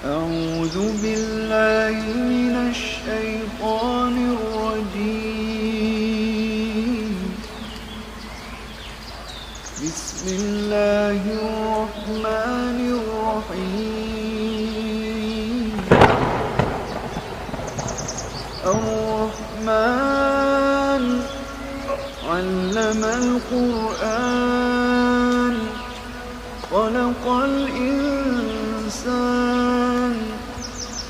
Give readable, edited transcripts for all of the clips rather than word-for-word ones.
أعوذ بالله من الشيطان الرجيم. بسم الله الرحمن الرحيم. الرحمن علم القرآن خلق الإنسان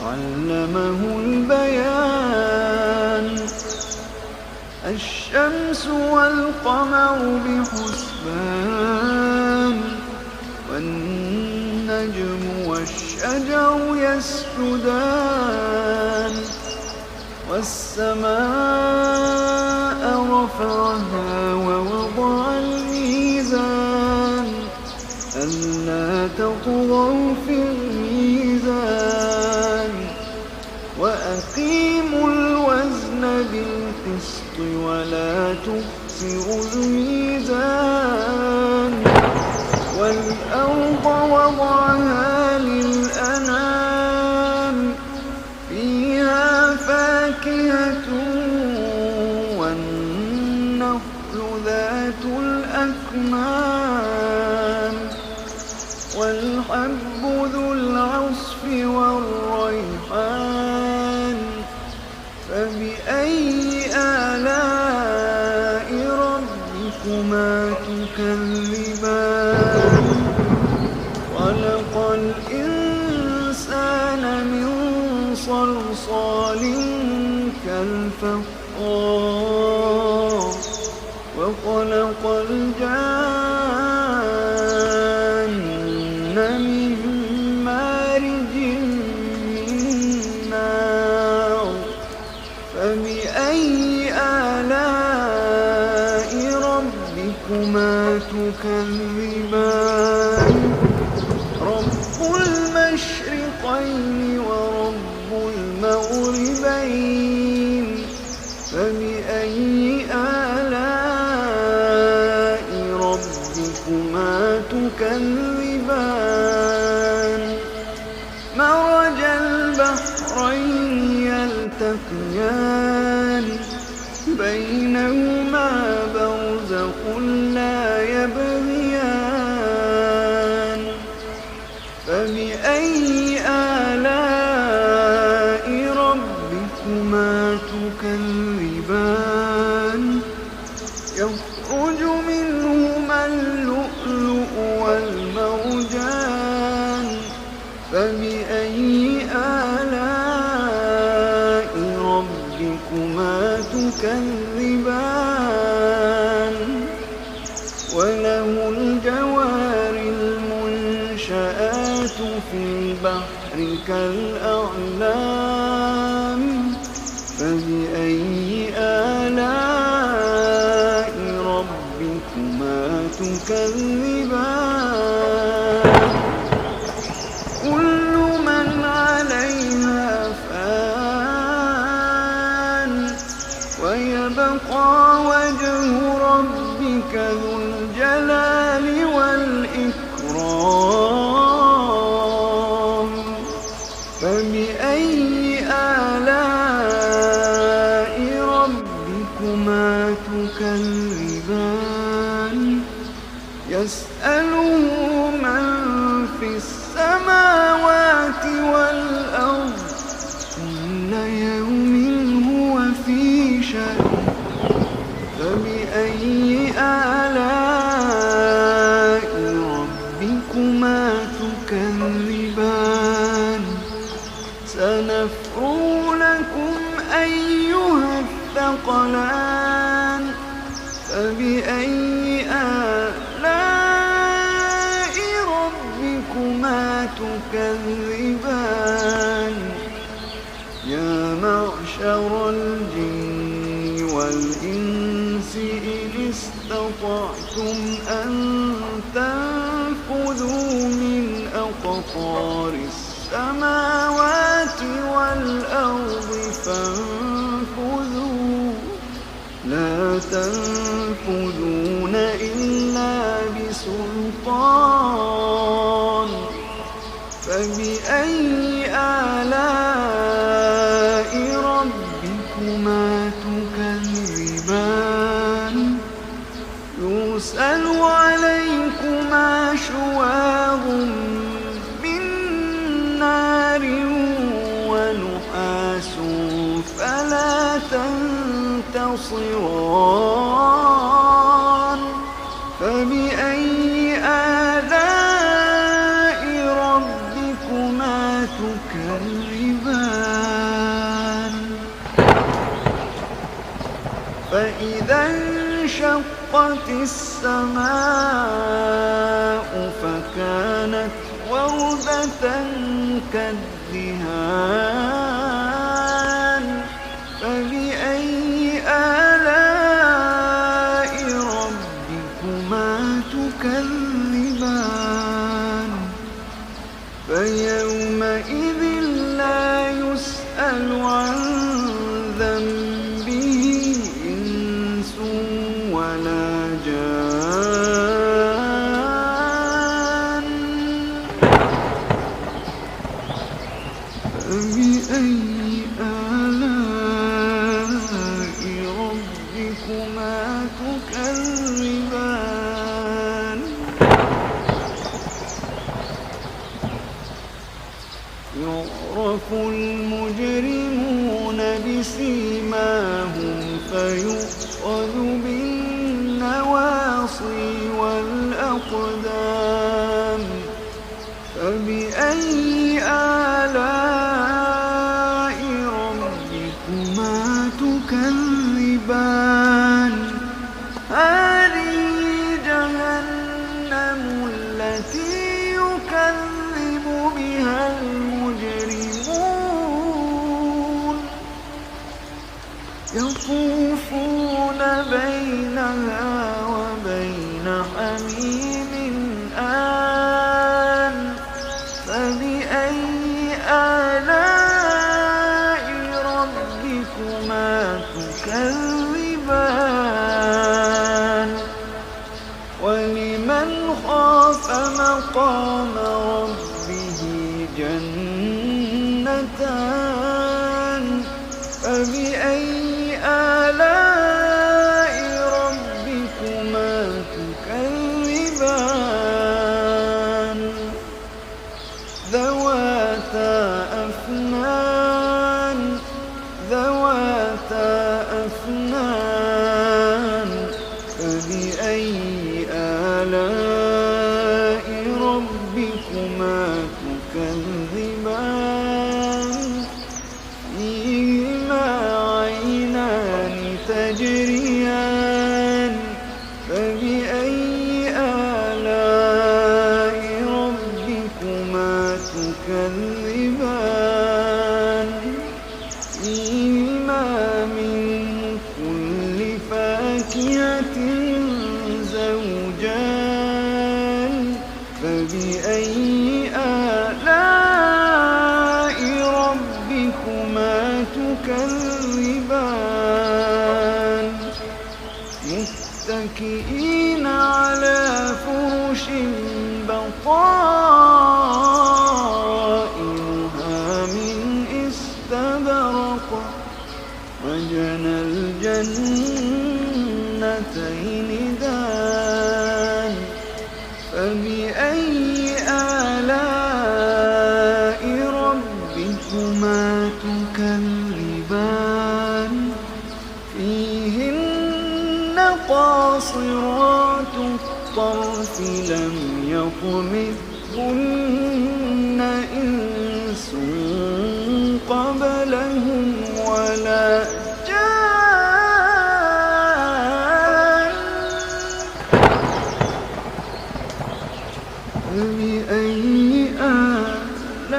علمه البيان. الشمس والقمر بحسبان والنجم والشجر يسجدان. والسماء رفعها ووضع الميزان ألا تطغوا في الميزان وأقيموا الوزن بالقسط ولا تخسروا الميزان. والأرض وضعها للأنام فيها فاكهة والنخل ذات الأكمام والحب ذو العصف والريحان. فبأي آلاء ربكما تكذبان. خلق الإنسان من صلصال كالفخار وخلق الجان من مارج من نار. فبأي آلاء ربكما تكذبان. رب المشرقين ورب المغربين. فبأي آلاء ربكما تكذبان. مرج البحرين يلتقيان بينهما برزخ لا يبغيان. فبأي آلاء ربكما تكذبان. يخرج منهما اللؤلؤ والمرجان. فبأي آلاء ربكما تكذبان. وله الجوار المنشآت في البحر كالأعلام. فبأي آلاء ربكما تكذبان. كل من عليها فان ويبقى وجه ربك ذو الجلال والإكرام. فبأي آلاء ربكما تكذبان. يسأله من في السماوات والأرض كل يوم هو في شأن. فبأي آلاء ربكما تكذبان. سنفرغ لكم أيها الثقلان. فبأي آلاء ربكما تكذبان. يا معشر الجن والإنس إن استطعتم أن تنفذوا من أقطار السماوات والأرض فانفذوا لا تنفذون إلا بسلطان. فبأي آلاء ربكما تكذبان يرسل عليكما شواظ من نار ونحاس فلا تنتصران فبأي آلاء ربكما تكذبان فإذا انشقت السماء فكانت وردة كالدهان فبأي آلاء ربكما تكذبان فيومئذ لا يسأل عن ذنبه إنس ولا جان فبأي آلاء ربكما تكذبان يعرف المجرمون بسيماهم فيؤخذ بالنواصي والأقدام فبأي آلاء ربكما تكذبان هذه جهنم التي يكذب بها المجرمون يطوفون بينها وبين حميم آن فبأي آلاء ربكما تكذبان ولمن خاف مقام ربه جنتان فبأي آلاء ربكما تكذبان ذواتا أفنان فبأي آلاء ربكما تكذبان فيهما عينان تجريان فبأي آلاء ربكما تكذبان فيهما من كل فاكهة زوجان فبأي آلاء ربكما تكذبان متكئين على فرش بطائنها من استبرق وجنى الجنتين دان فبأي آلاء ربكما تكذبان فيهن قاصرات الطرف لم يطمثهن إنس قبلهم ولا جان فبأي آلاء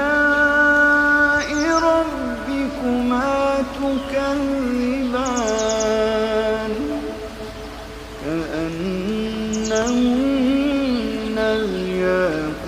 ربكما تكذبان كأنهن الياقوت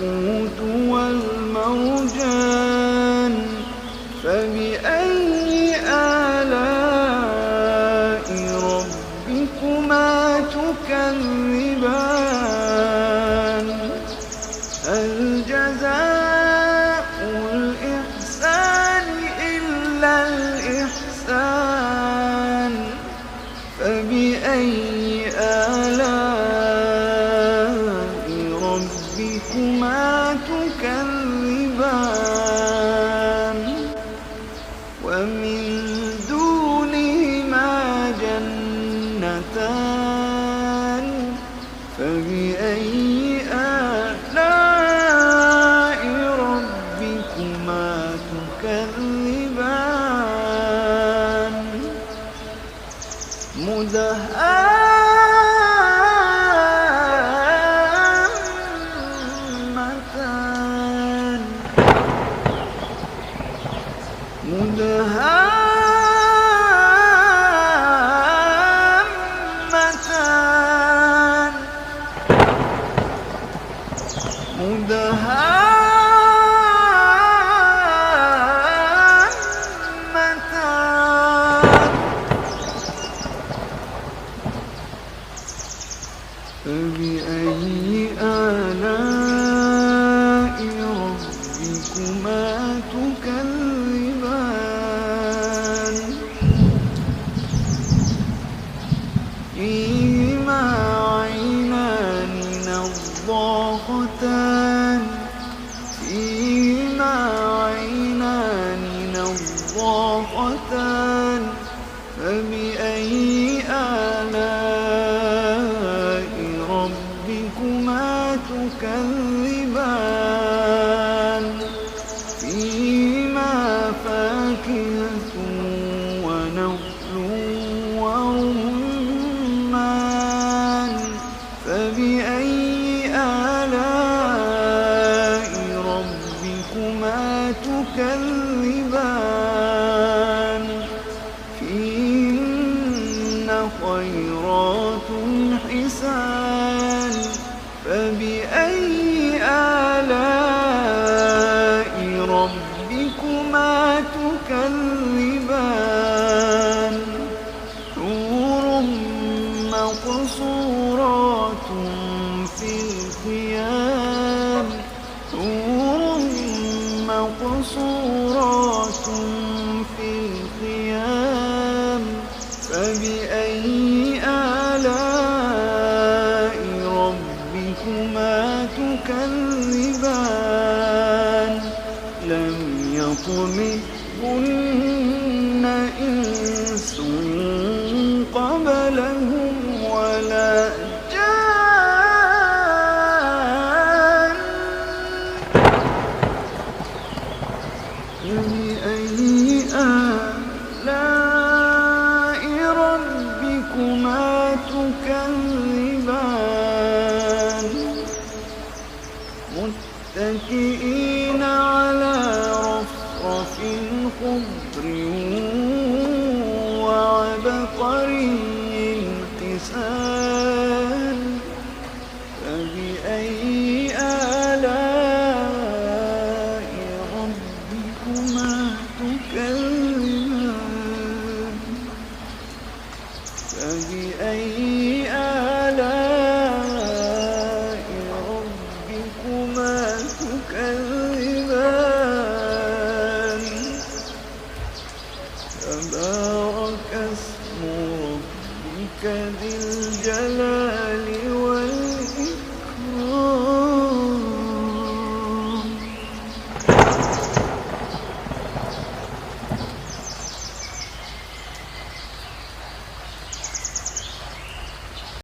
تكذبان ومن دونهما جنتان فبأي آلاء ربكما تكذبان مدهامتان فبأي آلاء ربكما تكذبان فيهما عينان نضاختان فيهما عينان نضاختان فبأي آلاء ربكما تكذبان فيهما فاكهة ونخل ورمان فبأي آلاء ربكما تكذبان فيهن خيرات حسان فبأي آلاء ربكما تكذبان حور مقصورات في الخيام حور مقصورات في الخيام فبأي آلاء ربكما تكذبان لم يطمثهن إنس قبلهم ولا جان